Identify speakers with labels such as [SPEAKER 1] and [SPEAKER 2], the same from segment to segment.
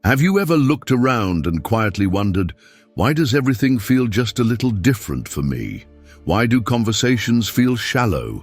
[SPEAKER 1] Have you ever looked around and quietly wondered, why does everything feel just a little different for me? Why do conversations feel shallow?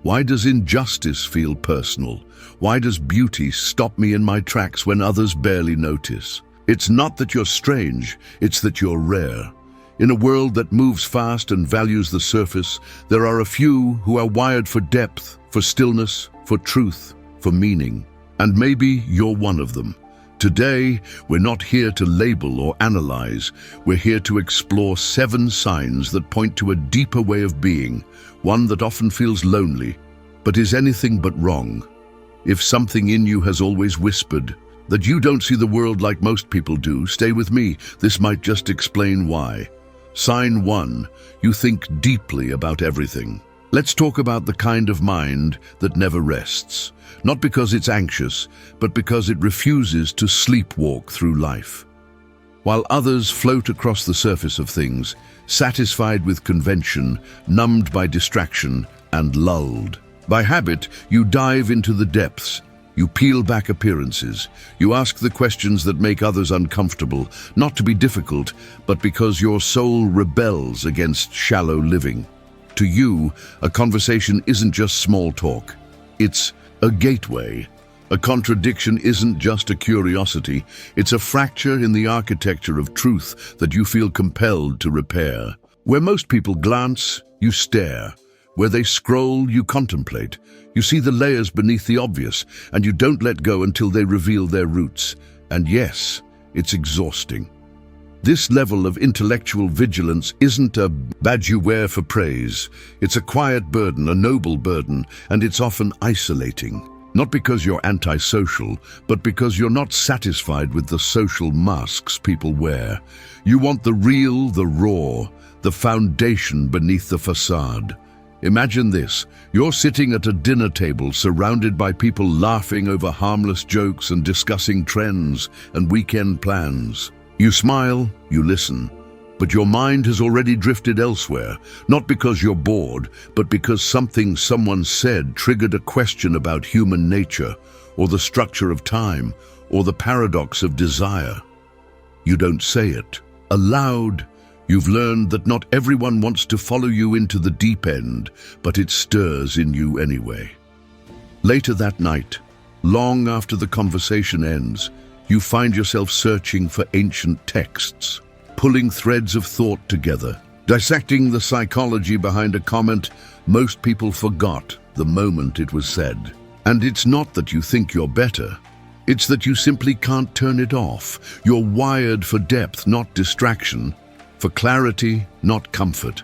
[SPEAKER 1] Why does injustice feel personal? Why does beauty stop me in my tracks when others barely notice? It's not that you're strange, it's that you're rare. In a world that moves fast and values the surface, there are a few who are wired for depth, for stillness, for truth, for meaning. And maybe you're one of them. Today, we're not here to label or analyze. We're here to explore 7 signs that point to a deeper way of being, one that often feels lonely, but is anything but wrong. If something in you has always whispered that you don't see the world like most people do, stay with me. This might just explain why. Sign 1, you think deeply about everything. Let's talk about the kind of mind that never rests. Not because it's anxious, but because it refuses to sleepwalk through life. While others float across the surface of things, satisfied with convention, numbed by distraction, and lulled. By habit, you dive into the depths. You peel back appearances. You ask the questions that make others uncomfortable, not to be difficult, but because your soul rebels against shallow living. To you, a conversation isn't just small talk. It's a gateway. A contradiction isn't just a curiosity. It's a fracture in the architecture of truth that you feel compelled to repair. Where most people glance, you stare. Where they scroll, you contemplate. You see the layers beneath the obvious, and you don't let go until they reveal their roots. And yes, it's exhausting. This level of intellectual vigilance isn't a badge you wear for praise. It's a quiet burden, a noble burden, and it's often isolating. Not because you're antisocial, but because you're not satisfied with the social masks people wear. You want the real, the raw, the foundation beneath the facade. Imagine this. You're sitting at a dinner table surrounded by people laughing over harmless jokes and discussing trends and weekend plans. You smile, you listen, but your mind has already drifted elsewhere, not because you're bored, but because something someone said triggered a question about human nature, or the structure of time, or the paradox of desire. You don't say it. Aloud, you've learned that not everyone wants to follow you into the deep end, but it stirs in you anyway. Later that night, long after the conversation ends, you find yourself searching for ancient texts, pulling threads of thought together, dissecting the psychology behind a comment most people forgot the moment it was said. And it's not that you think you're better, it's that you simply can't turn it off. You're wired for depth, not distraction, for clarity, not comfort.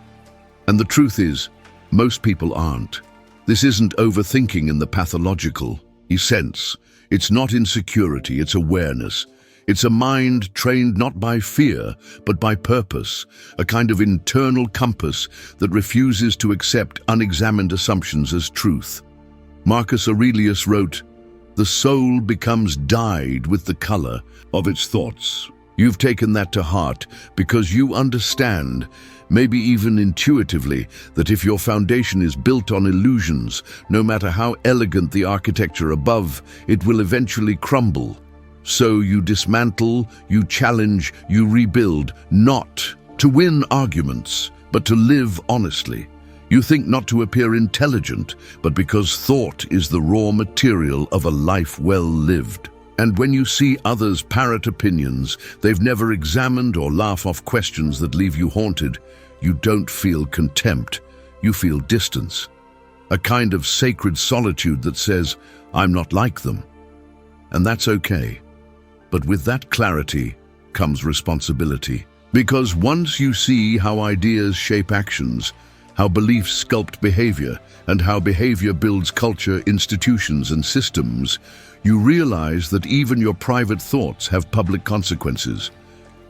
[SPEAKER 1] And the truth is, most people aren't. This isn't overthinking in the pathological sense. It's not insecurity, it's awareness. It's a mind trained not by fear, but by purpose, a kind of internal compass that refuses to accept unexamined assumptions as truth. Marcus Aurelius wrote, "The soul becomes dyed with the color of its thoughts." You've taken that to heart because you understand, maybe even intuitively, that if your foundation is built on illusions, no matter how elegant the architecture above, it will eventually crumble. So you dismantle, you challenge, you rebuild, not to win arguments, but to live honestly. You think not to appear intelligent, but because thought is the raw material of a life well lived. And when you see others parrot opinions they've never examined or laugh off questions that leave you haunted, you don't feel contempt, you feel distance. A kind of sacred solitude that says, I'm not like them. And that's okay. But with that clarity comes responsibility. Because once you see how ideas shape actions, how beliefs sculpt behavior, and how behavior builds culture, institutions, and systems, you realize that even your private thoughts have public consequences.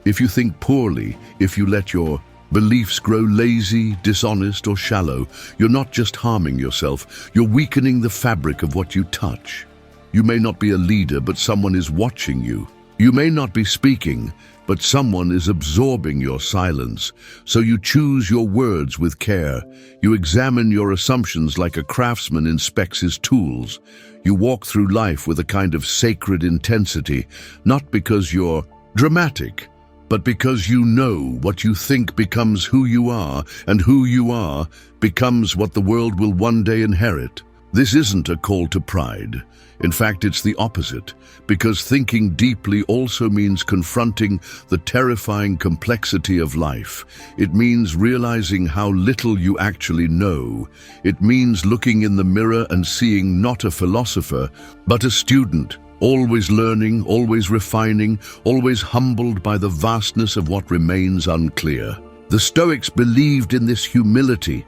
[SPEAKER 1] If you think poorly, if you let your beliefs grow lazy, dishonest, or shallow, you're not just harming yourself, you're weakening the fabric of what you touch. You may not be a leader, but someone is watching you. You may not be speaking, but someone is absorbing your silence. So you choose your words with care. You examine your assumptions like a craftsman inspects his tools. You walk through life with a kind of sacred intensity, not because you're dramatic, but because you know what you think becomes who you are, and who you are becomes what the world will one day inherit. This isn't a call to pride. In fact, it's the opposite, because thinking deeply also means confronting the terrifying complexity of life. It means realizing how little you actually know. It means looking in the mirror and seeing not a philosopher, but a student, always learning, always refining, always humbled by the vastness of what remains unclear. The Stoics believed in this humility.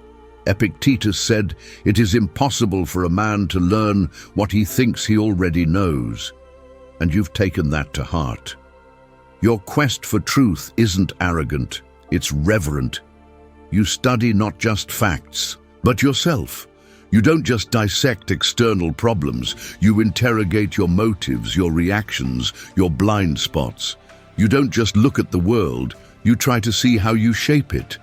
[SPEAKER 1] Epictetus said, "It is impossible for a man to learn what he thinks he already knows." And you've taken that to heart. Your quest for truth isn't arrogant, it's reverent. You study not just facts, but yourself. You don't just dissect external problems, you interrogate your motives, your reactions, your blind spots. You don't just look at the world, you try to see how you shape it.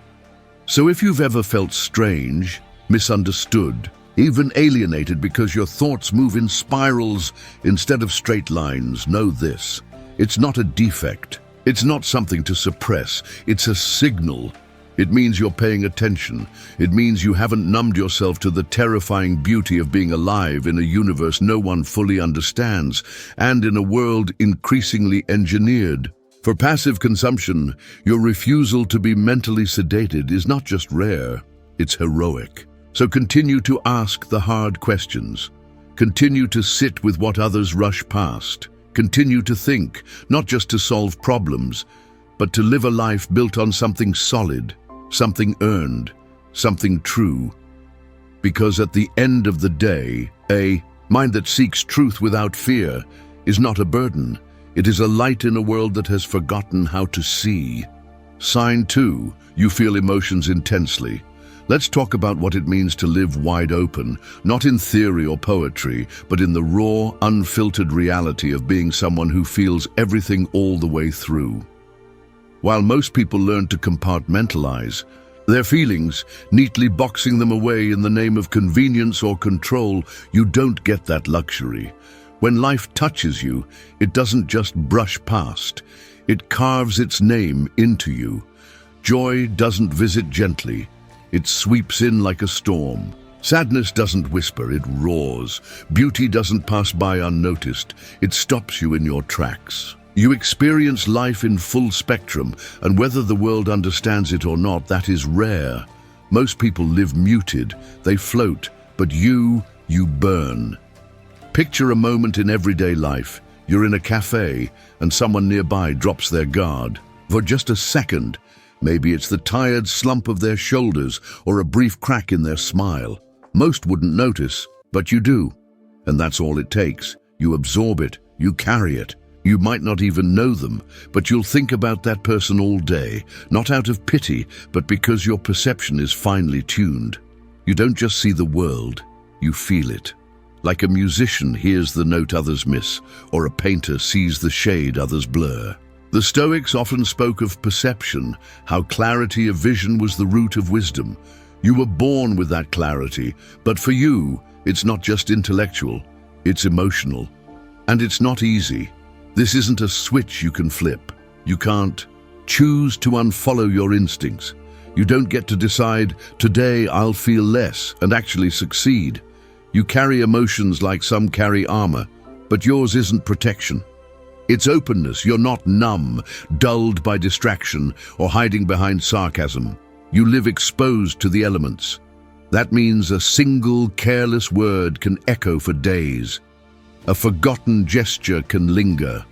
[SPEAKER 1] So if you've ever felt strange, misunderstood, even alienated because your thoughts move in spirals instead of straight lines, know this. It's not a defect. It's not something to suppress. It's a signal. It means you're paying attention. It means you haven't numbed yourself to the terrifying beauty of being alive in a universe no one fully understands, and in a world increasingly engineered. For passive consumption, your refusal to be mentally sedated is not just rare, it's heroic. So continue to ask the hard questions. Continue to sit with what others rush past. Continue to think, not just to solve problems, but to live a life built on something solid, something earned, something true. Because at the end of the day, a mind that seeks truth without fear is not a burden. It is a light in a world that has forgotten how to see. Sign 2, you feel emotions intensely. Let's talk about what it means to live wide open, not in theory or poetry, but in the raw, unfiltered reality of being someone who feels everything all the way through. While most people learn to compartmentalize their feelings, neatly boxing them away in the name of convenience or control, you don't get that luxury. When life touches you, it doesn't just brush past. It carves its name into you. Joy doesn't visit gently. It sweeps in like a storm. Sadness doesn't whisper, it roars. Beauty doesn't pass by unnoticed. It stops you in your tracks. You experience life in full spectrum, and whether the world understands it or not, that is rare. Most people live muted. They float, but you burn. Picture a moment in everyday life. You're in a cafe and someone nearby drops their guard. For just a second, maybe it's the tired slump of their shoulders or a brief crack in their smile. Most wouldn't notice, but you do. And that's all it takes. You absorb it, you carry it. You might not even know them, but you'll think about that person all day, not out of pity, but because your perception is finely tuned. You don't just see the world, you feel it. Like a musician hears the note others miss, or a painter sees the shade others blur. The Stoics often spoke of perception, how clarity of vision was the root of wisdom. You were born with that clarity, but for you, it's not just intellectual, it's emotional. And it's not easy. This isn't a switch you can flip. You can't choose to unfollow your instincts. You don't get to decide, today I'll feel less and actually succeed. You carry emotions like some carry armor, but yours isn't protection. It's openness. You're not numb, dulled by distraction, or hiding behind sarcasm. You live exposed to the elements. That means a single careless word can echo for days. A forgotten gesture can linger.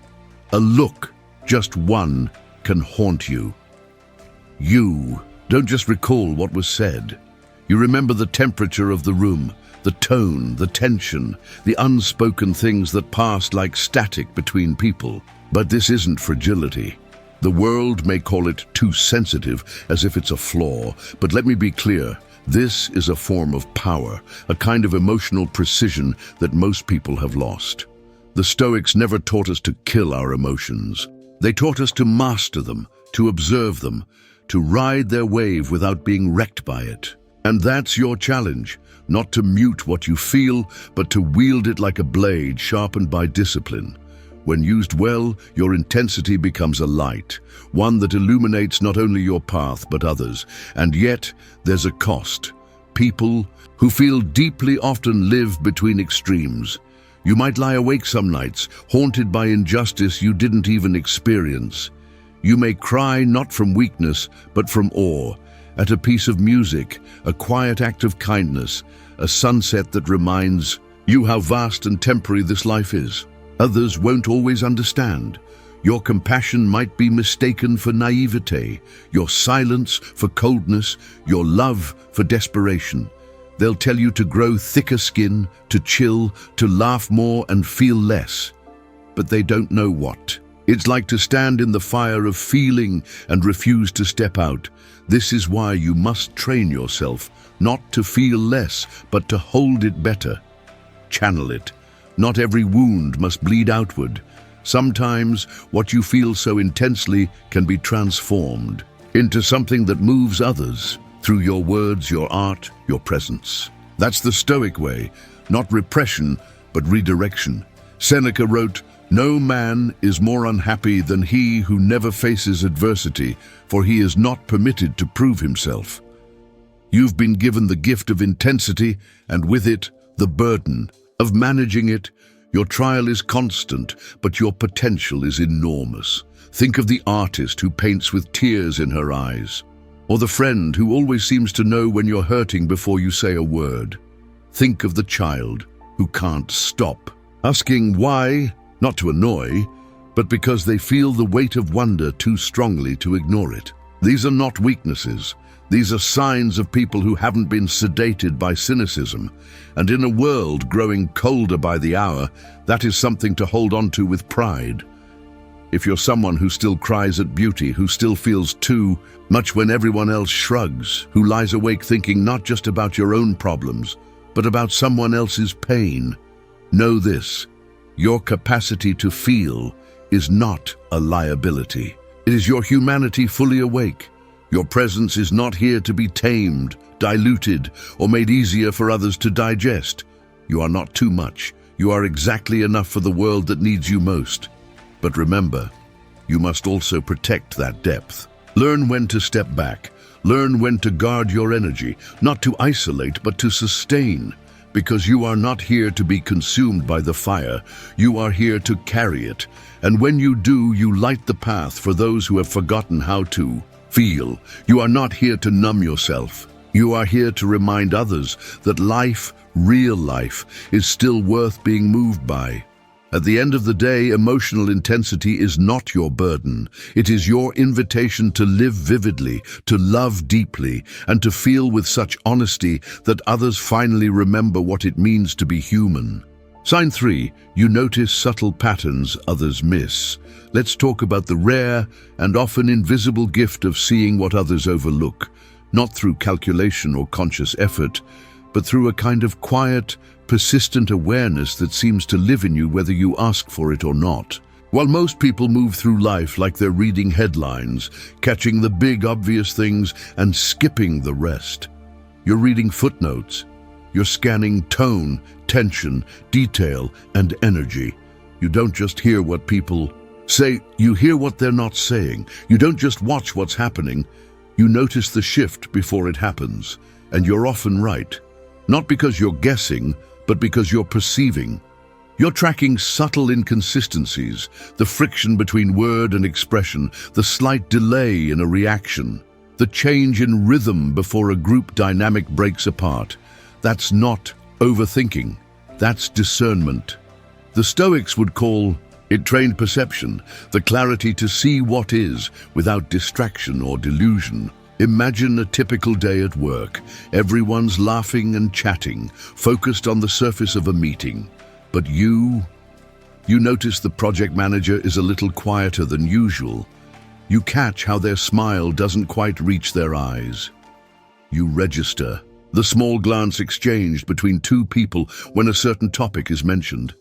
[SPEAKER 1] A look, just one, can haunt you. You don't just recall what was said. You remember the temperature of the room, the tone, the tension, the unspoken things that passed like static between people. But this isn't fragility. The world may call it too sensitive, as if it's a flaw, but let me be clear, this is a form of power, a kind of emotional precision that most people have lost. The Stoics never taught us to kill our emotions. They taught us to master them, to observe them, to ride their wave without being wrecked by it. And that's your challenge, not to mute what you feel, but to wield it like a blade sharpened by discipline. When used well, your intensity becomes a light, one that illuminates not only your path but others. And yet, there's a cost. People who feel deeply often live between extremes. You might lie awake some nights, haunted by injustice you didn't even experience. You may cry not from weakness, but from awe, at a piece of music, a quiet act of kindness, a sunset that reminds you how vast and temporary this life is. Others won't always understand. Your compassion might be mistaken for naivete, your silence for coldness, your love for desperation. They'll tell you to grow thicker skin, to chill, to laugh more and feel less. But they don't know what. It's like to stand in the fire of feeling and refuse to step out. This is why you must train yourself, not to feel less, but to hold it better. Channel it. Not every wound must bleed outward. Sometimes what you feel so intensely can be transformed into something that moves others through your words, your art, your presence. That's the Stoic way, not repression, but redirection. Seneca wrote, "No man is more unhappy than he who never faces adversity, for he is not permitted to prove himself." You've been given the gift of intensity, and with it, the burden of managing it. Your trial is constant, but your potential is enormous. Think of the artist who paints with tears in her eyes, or the friend who always seems to know when you're hurting before you say a word. Think of the child who can't stop asking why, not to annoy, but because they feel the weight of wonder too strongly to ignore it. These are not weaknesses. These are signs of people who haven't been sedated by cynicism. And in a world growing colder by the hour, that is something to hold on to with pride. If you're someone who still cries at beauty, who still feels too much when everyone else shrugs, who lies awake thinking not just about your own problems, but about someone else's pain, know this: your capacity to feel is not a liability. It is your humanity fully awake. Your presence is not here to be tamed, diluted, or made easier for others to digest. You are not too much. You are exactly enough for the world that needs you most. But remember, you must also protect that depth. Learn when to step back. Learn when to guard your energy, not to isolate, but to sustain. Because you are not here to be consumed by the fire. You are here to carry it. And when you do, you light the path for those who have forgotten how to feel. You are not here to numb yourself. You are here to remind others that life, real life, is still worth being moved by. At the end of the day, emotional intensity is not your burden. It is your invitation to live vividly, to love deeply, and to feel with such honesty that others finally remember what it means to be human. Sign 3. You notice subtle patterns others miss. Let's talk about the rare and often invisible gift of seeing what others overlook, not through calculation or conscious effort, but through a kind of quiet, persistent awareness that seems to live in you whether you ask for it or not. While most people move through life like they're reading headlines, catching the big obvious things and skipping the rest, you're reading footnotes. You're scanning tone, tension, detail, and energy. You don't just hear what people say, you hear what they're not saying. You don't just watch what's happening, you notice the shift before it happens. And you're often right. Not because you're guessing, but because you're perceiving. You're tracking subtle inconsistencies, the friction between word and expression, the slight delay in a reaction, the change in rhythm before a group dynamic breaks apart. That's not overthinking, that's discernment. The Stoics would call it trained perception, the clarity to see what is without distraction or delusion. Imagine a typical day at work. Everyone's laughing and chatting, focused on the surface of a meeting. But you notice the project manager is a little quieter than usual. You catch how their smile doesn't quite reach their eyes. You register the small glance exchanged between two people when a certain topic is mentioned.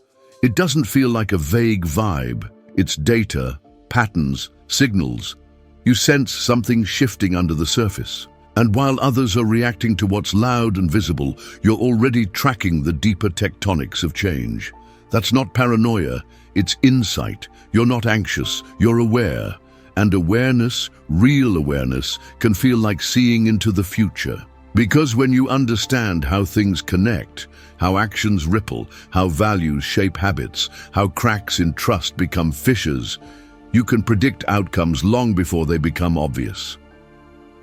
[SPEAKER 1] It doesn't feel like a vague vibe. It's data, patterns, signals. You sense something shifting under the surface. And while others are reacting to what's loud and visible, you're already tracking the deeper tectonics of change. That's not paranoia, it's insight. You're not anxious, you're aware. And awareness, real awareness, can feel like seeing into the future. Because when you understand how things connect, how actions ripple, how values shape habits, how cracks in trust become fissures, you can predict outcomes long before they become obvious.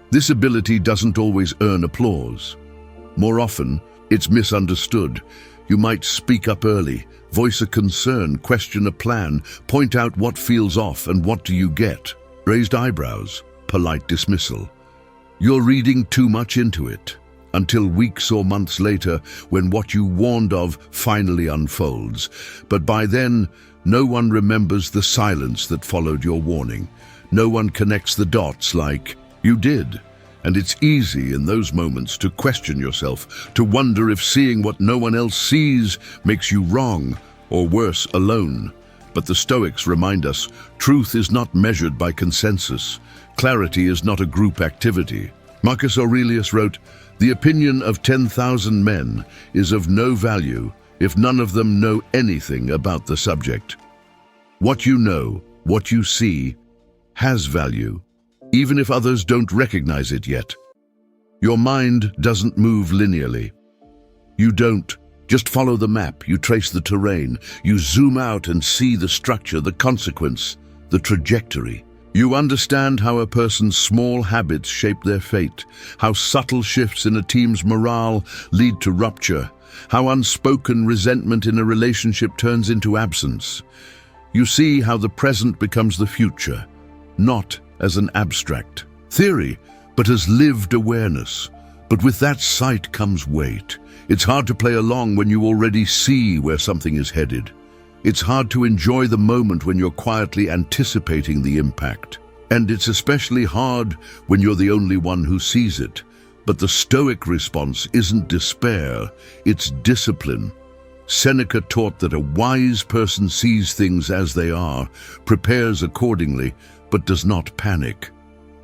[SPEAKER 1] This ability doesn't always earn applause. More often, it's misunderstood. You might speak up early, voice a concern, question a plan, point out what feels off, and what do you get? Raised eyebrows, polite dismissal. You're reading too much into it, until weeks or months later when what you warned of finally unfolds. But by then, no one remembers the silence that followed your warning. No one connects the dots like you did. And it's easy in those moments to question yourself, to wonder if seeing what no one else sees makes you wrong, or worse, alone. But the Stoics remind us, truth is not measured by consensus. Clarity is not a group activity. Marcus Aurelius wrote, "The opinion of 10,000 men is of no value if none of them know anything about the subject." What you know, what you see, has value, even if others don't recognize it yet. Your mind doesn't move linearly. You don't just follow the map, you trace the terrain, you zoom out and see the structure, the consequence, the trajectory. You understand how a person's small habits shape their fate, how subtle shifts in a team's morale lead to rupture, how unspoken resentment in a relationship turns into absence. You see how the present becomes the future, not as an abstract theory, but as lived awareness. But with that sight comes weight. It's hard to play along when you already see where something is headed. It's hard to enjoy the moment when you're quietly anticipating the impact. And it's especially hard when you're the only one who sees it. But the Stoic response isn't despair, it's discipline. Seneca taught that a wise person sees things as they are, prepares accordingly, but does not panic.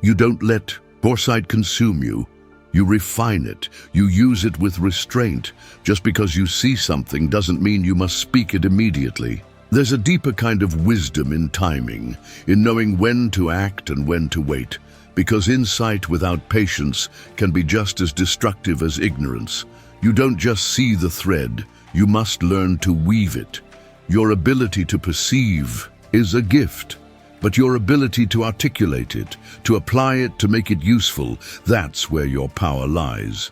[SPEAKER 1] You don't let foresight consume you. You refine it. You use it with restraint. Just because you see something doesn't mean you must speak it immediately. There's a deeper kind of wisdom in timing, in knowing when to act and when to wait, because insight without patience can be just as destructive as ignorance. You don't just see the thread, you must learn to weave it. Your ability to perceive is a gift. But your ability to articulate it, to apply it, to make it useful, that's where your power lies.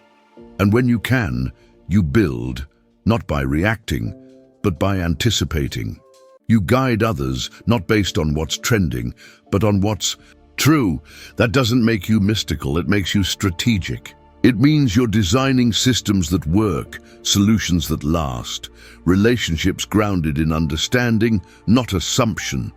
[SPEAKER 1] And when you can, you build, not by reacting, but by anticipating. You guide others, not based on what's trending, but on what's true. That doesn't make you mystical, it makes you strategic. It means you're designing systems that work, solutions that last, relationships grounded in understanding, not assumption.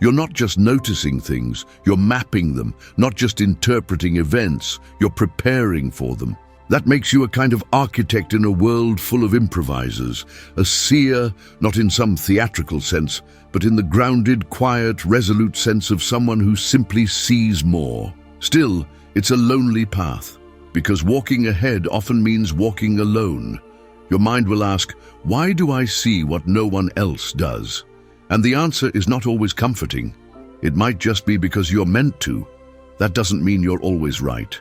[SPEAKER 1] You're not just noticing things, you're mapping them, not just interpreting events, you're preparing for them. That makes you a kind of architect in a world full of improvisers, a seer, not in some theatrical sense, but in the grounded, quiet, resolute sense of someone who simply sees more. Still, it's a lonely path, because walking ahead often means walking alone. Your mind will ask, why do I see what no one else does? And the answer is not always comforting. It might just be because you're meant to. That doesn't mean you're always right.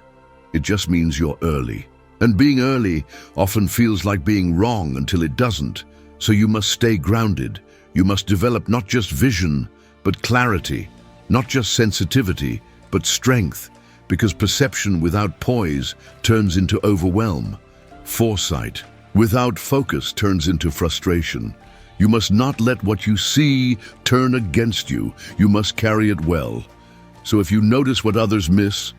[SPEAKER 1] It just means you're early. And being early often feels like being wrong until it doesn't. So you must stay grounded. You must develop not just vision, but clarity. Not just sensitivity, but strength. Because perception without poise turns into overwhelm. Foresight without focus turns into frustration. You must not let what you see turn against you. You must carry it well. So if you notice what others miss,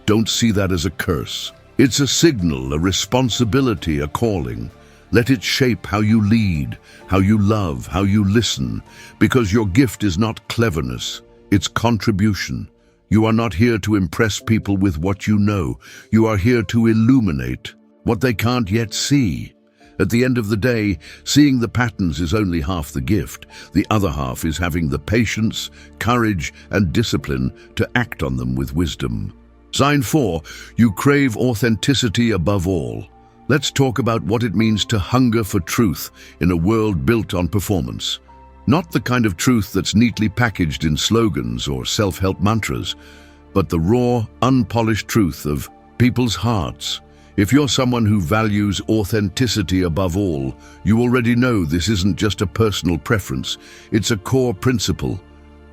[SPEAKER 1] don't see that as a curse. It's a signal, a responsibility, a calling. Let it shape how you lead, how you love, how you listen, because your gift is not cleverness, it's contribution. You are not here to impress people with what you know. You are here to illuminate what they can't yet see. At the end of the day, seeing the patterns is only half the gift. The other half is having the patience, courage, and discipline to act on them with wisdom. Sign 4, you crave authenticity above all. Let's talk about what it means to hunger for truth in a world built on performance. Not the kind of truth that's neatly packaged in slogans or self-help mantras, but the raw, unpolished truth of people's hearts. If you're someone who values authenticity above all, you already know this isn't just a personal preference. It's a core principle.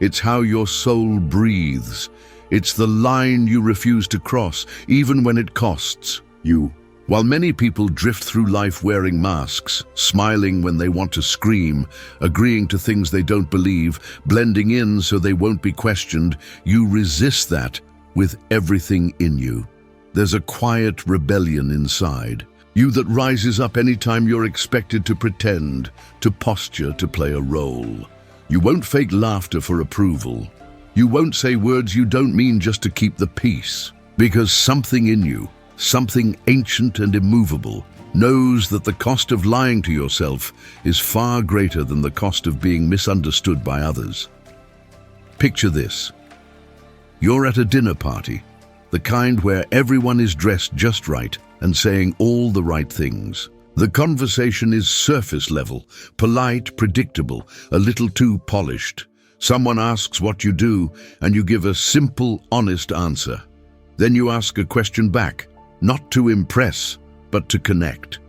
[SPEAKER 1] It's how your soul breathes. It's the line you refuse to cross, even when it costs you. While many people drift through life wearing masks, smiling when they want to scream, agreeing to things they don't believe, blending in so they won't be questioned, you resist that with everything in you. There's a quiet rebellion inside, you that rises up anytime you're expected to pretend, to posture, to play a role. You won't fake laughter for approval. You won't say words you don't mean just to keep the peace, because something in you, something ancient and immovable, knows that the cost of lying to yourself is far greater than the cost of being misunderstood by others. Picture this. You're at a dinner party, the kind where everyone is dressed just right and saying all the right things. The conversation is surface level, polite, predictable, a little too polished. Someone asks what you do, and you give a simple, honest answer. Then you ask a question back, not to impress, but to connect.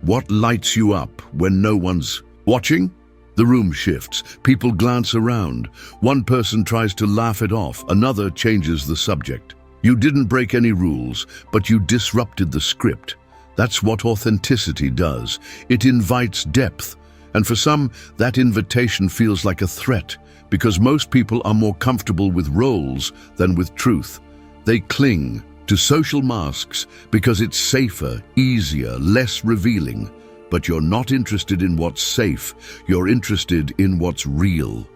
[SPEAKER 1] What lights you up when no one's watching? The room shifts, people glance around. One person tries to laugh it off, another changes the subject. You didn't break any rules, but you disrupted the script. That's what authenticity does. It invites depth. And for some, that invitation feels like a threat, because most people are more comfortable with roles than with truth. They cling to social masks because it's safer, easier, less revealing. But you're not interested in what's safe, you're interested in what's real.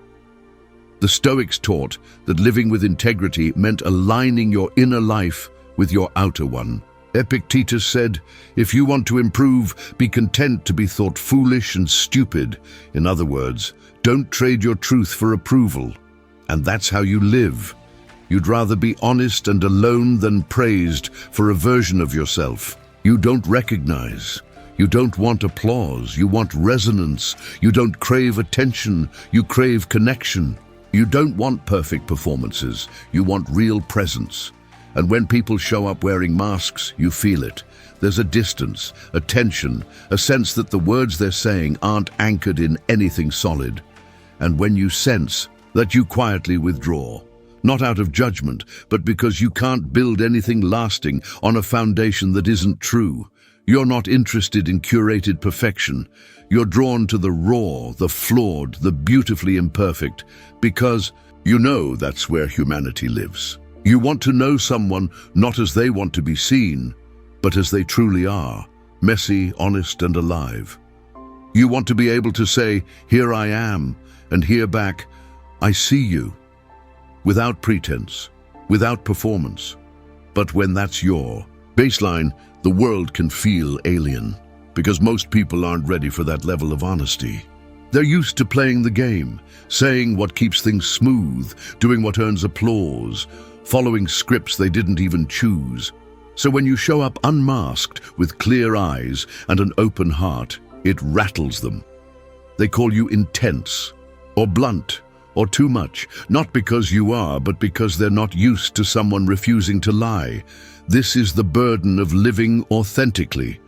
[SPEAKER 1] The Stoics taught that living with integrity meant aligning your inner life with your outer one. Epictetus said, if you want to improve, be content to be thought foolish and stupid. In other words, don't trade your truth for approval. And that's how you live. You'd rather be honest and alone than praised for a version of yourself you don't recognize. You don't want applause, you want resonance. You don't crave attention, you crave connection. You don't want perfect performances, you want real presence. And when people show up wearing masks, you feel it. There's a distance, a tension, a sense that the words they're saying aren't anchored in anything solid. And when you sense that, you quietly withdraw. Not out of judgment, but because you can't build anything lasting on a foundation that isn't true. You're not interested in curated perfection. You're drawn to the raw, the flawed, the beautifully imperfect, because you know that's where humanity lives. You want to know someone not as they want to be seen, but as they truly are, messy, honest, and alive. You want to be able to say, here I am, and hear back, I see you, without pretense, without performance. But when that's your baseline, the world can feel alien, because most people aren't ready for that level of honesty. They're used to playing the game, saying what keeps things smooth, doing what earns applause, following scripts they didn't even choose. So when you show up unmasked, with clear eyes and an open heart, it rattles them. They call you intense, or blunt, or too much, not because you are, but because they're not used to someone refusing to lie. This is the burden of living authentically.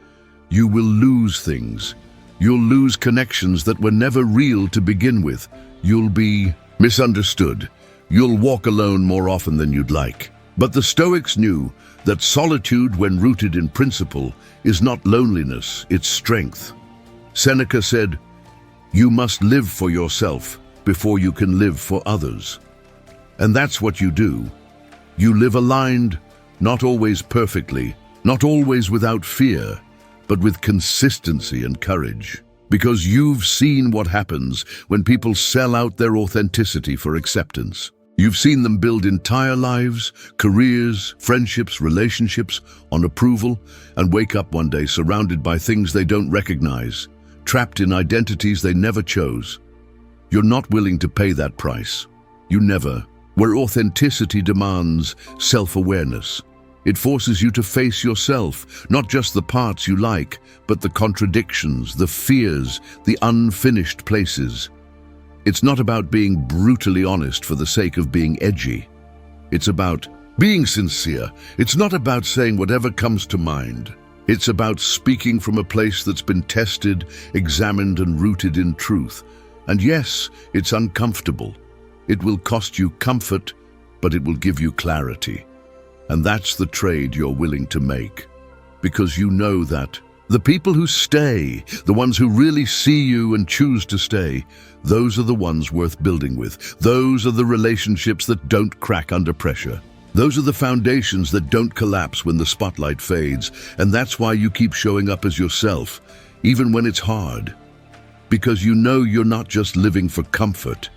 [SPEAKER 1] You will lose things. You'll lose connections that were never real to begin with. You'll be misunderstood. You'll walk alone more often than you'd like. But the Stoics knew that solitude, when rooted in principle, is not loneliness, it's strength. Seneca said, you must live for yourself before you can live for others. And that's what you do. You live aligned, not always perfectly, not always without fear, but with consistency and courage. Because you've seen what happens when people sell out their authenticity for acceptance. You've seen them build entire lives, careers, friendships, relationships on approval, and wake up one day surrounded by things they don't recognize, trapped in identities they never chose. You're not willing to pay that price. You never. Where authenticity demands self-awareness. It forces you to face yourself, not just the parts you like, but the contradictions, the fears, the unfinished places. It's not about being brutally honest for the sake of being edgy. It's about being sincere. It's not about saying whatever comes to mind. It's about speaking from a place that's been tested, examined, and rooted in truth. And yes, it's uncomfortable. It will cost you comfort, but it will give you clarity. And that's the trade you're willing to make. Because you know that the people who stay, the ones who really see you and choose to stay, those are the ones worth building with. Those are the relationships that don't crack under pressure. Those are the foundations that don't collapse when the spotlight fades. And that's why you keep showing up as yourself, even when it's hard. Because you know you're not just living for comfort.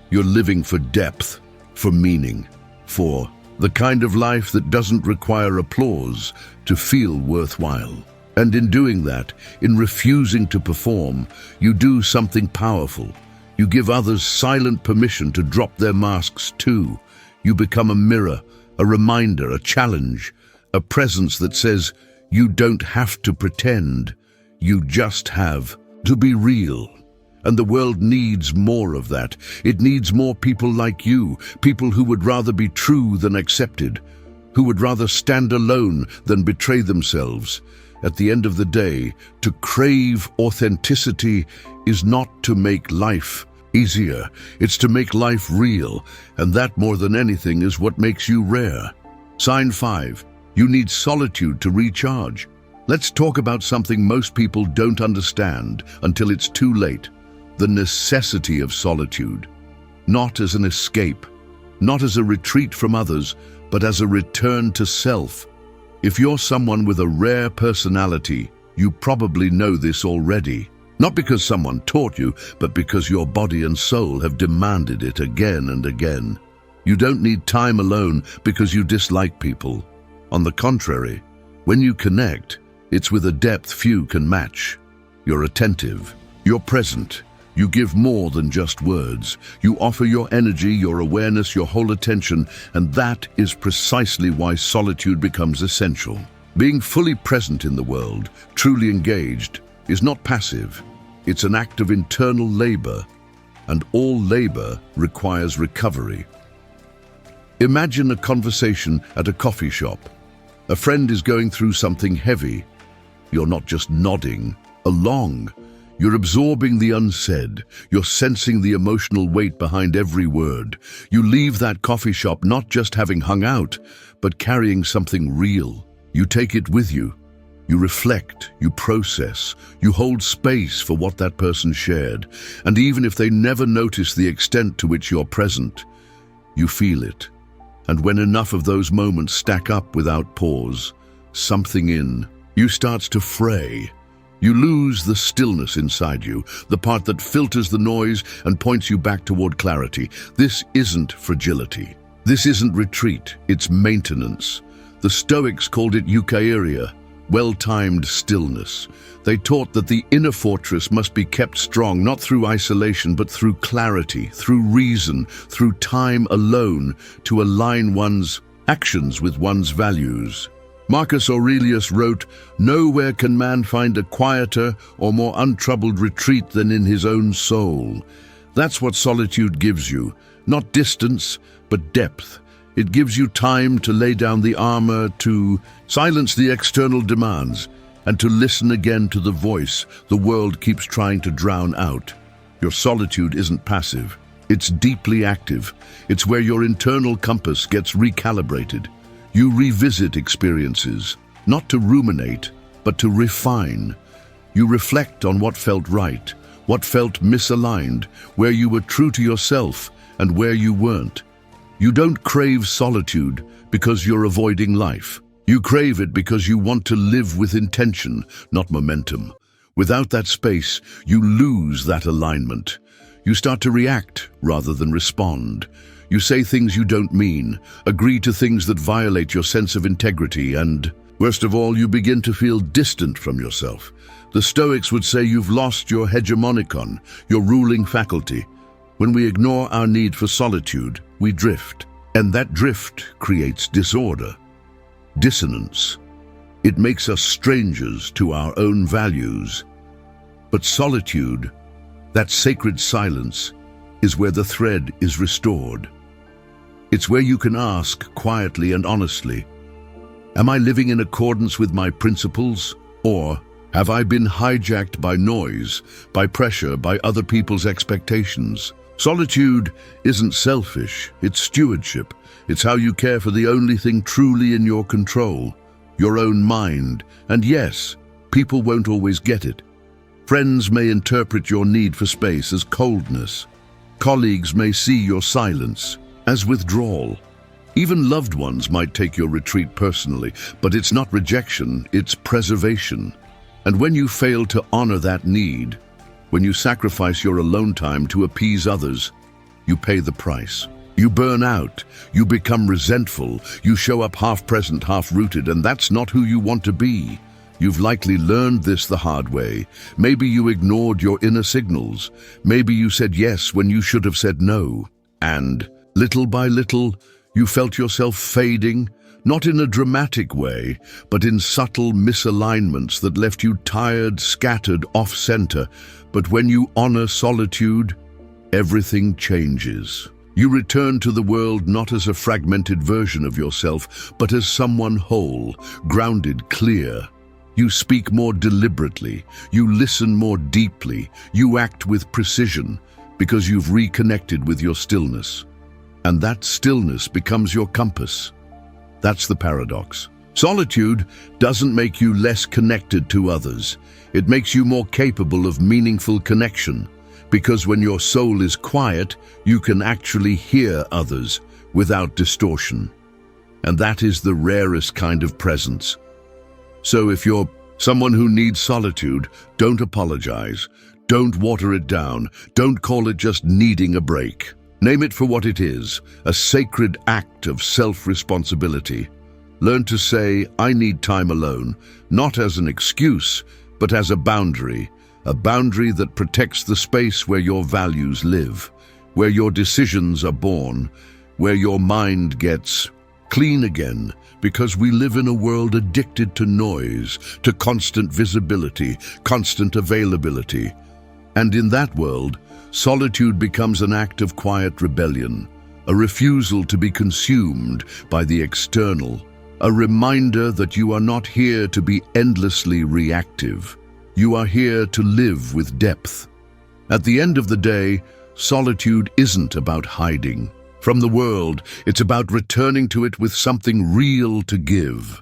[SPEAKER 1] You're living for depth, for meaning, for the kind of life that doesn't require applause to feel worthwhile. And in doing that, in refusing to perform, you do something powerful. You give others silent permission to drop their masks too. You become a mirror, a reminder, a challenge, a presence that says you don't have to pretend. You just have to be real. And the world needs more of that. It needs more people like you, people who would rather be true than accepted, who would rather stand alone than betray themselves. At the end of the day, to crave authenticity is not to make life easier. It's to make life real, and that more than anything is what makes you rare. Sign 5. You need solitude to recharge. Let's talk about something most people don't understand until it's too late. The necessity of solitude. Not as an escape, not as a retreat from others, but as a return to self. If you're someone with a rare personality, you probably know this already. Not because someone taught you, but because your body and soul have demanded it again and again. You don't need time alone because you dislike people. On the contrary, when you connect, it's with a depth few can match. You're attentive, you're present. You give more than just words. You offer your energy, your awareness, your whole attention, and that is precisely why solitude becomes essential. Being fully present in the world, truly engaged, is not passive. It's an act of internal labor, and all labor requires recovery. Imagine a conversation at a coffee shop. A friend is going through something heavy. You're not just nodding along. You're absorbing the unsaid. You're sensing the emotional weight behind every word. You leave that coffee shop not just having hung out, but carrying something real. You take it with you. You reflect, you process, you hold space for what that person shared. And even if they never notice the extent to which you're present, you feel it. And when enough of those moments stack up without pause, something in you starts to fray. You lose the stillness inside you, the part that filters the noise and points you back toward clarity. This isn't fragility. This isn't retreat. It's maintenance. The Stoics called it eukarya, well-timed stillness. They taught that the inner fortress must be kept strong, not through isolation, but through clarity, through reason, through time alone, to align one's actions with one's values. Marcus Aurelius wrote, "Nowhere can man find a quieter or more untroubled retreat than in his own soul." That's what solitude gives you, not distance, but depth. It gives you time to lay down the armor, to silence the external demands, and to listen again to the voice the world keeps trying to drown out. Your solitude isn't passive. It's deeply active. It's where your internal compass gets recalibrated. You revisit experiences, not to ruminate, but to refine. You reflect on what felt right, what felt misaligned, where you were true to yourself and where you weren't. You don't crave solitude because you're avoiding life. You crave it because you want to live with intention, not momentum. Without that space, you lose that alignment. You start to react rather than respond. You say things you don't mean, agree to things that violate your sense of integrity, and, worst of all, you begin to feel distant from yourself. The Stoics would say you've lost your hegemonicon, your ruling faculty. When we ignore our need for solitude, we drift, and that drift creates disorder, dissonance. It makes us strangers to our own values. But solitude, that sacred silence, is where the thread is restored. It's where you can ask quietly and honestly, am I living in accordance with my principles, or have I been hijacked by noise, by pressure, by other people's expectations? Solitude isn't selfish, it's stewardship. It's how you care for the only thing truly in your control, your own mind. And yes, people won't always get it. Friends may interpret your need for space as coldness. Colleagues may see your silence as withdrawal. Even loved ones might take your retreat personally, but it's not rejection, it's preservation. And when you fail to honor that need, when you sacrifice your alone time to appease others, you pay the price. You burn out, you become resentful, you show up half-present, half-rooted, and that's not who you want to be. You've likely learned this the hard way. Maybe you ignored your inner signals. Maybe you said yes when you should have said no. And, little by little, you felt yourself fading, not in a dramatic way, but in subtle misalignments that left you tired, scattered, off-center. But when you honor solitude, everything changes. You return to the world not as a fragmented version of yourself, but as someone whole, grounded, clear. You speak more deliberately, you listen more deeply, you act with precision, because you've reconnected with your stillness. And that stillness becomes your compass. That's the paradox. Solitude doesn't make you less connected to others. It makes you more capable of meaningful connection, because when your soul is quiet, you can actually hear others without distortion. And that is the rarest kind of presence. So if you're someone who needs solitude, don't apologize. Don't water it down. Don't call it just needing a break. Name it for what it is, a sacred act of self-responsibility. Learn to say, I need time alone, not as an excuse, but as a boundary that protects the space where your values live, where your decisions are born, where your mind gets clean again, because we live in a world addicted to noise, to constant visibility, constant availability. And in that world, solitude becomes an act of quiet rebellion, a refusal to be consumed by the external, a reminder that you are not here to be endlessly reactive. You are here to live with depth. At the end of the day, solitude isn't about hiding from the world. It's about returning to it with something real to give.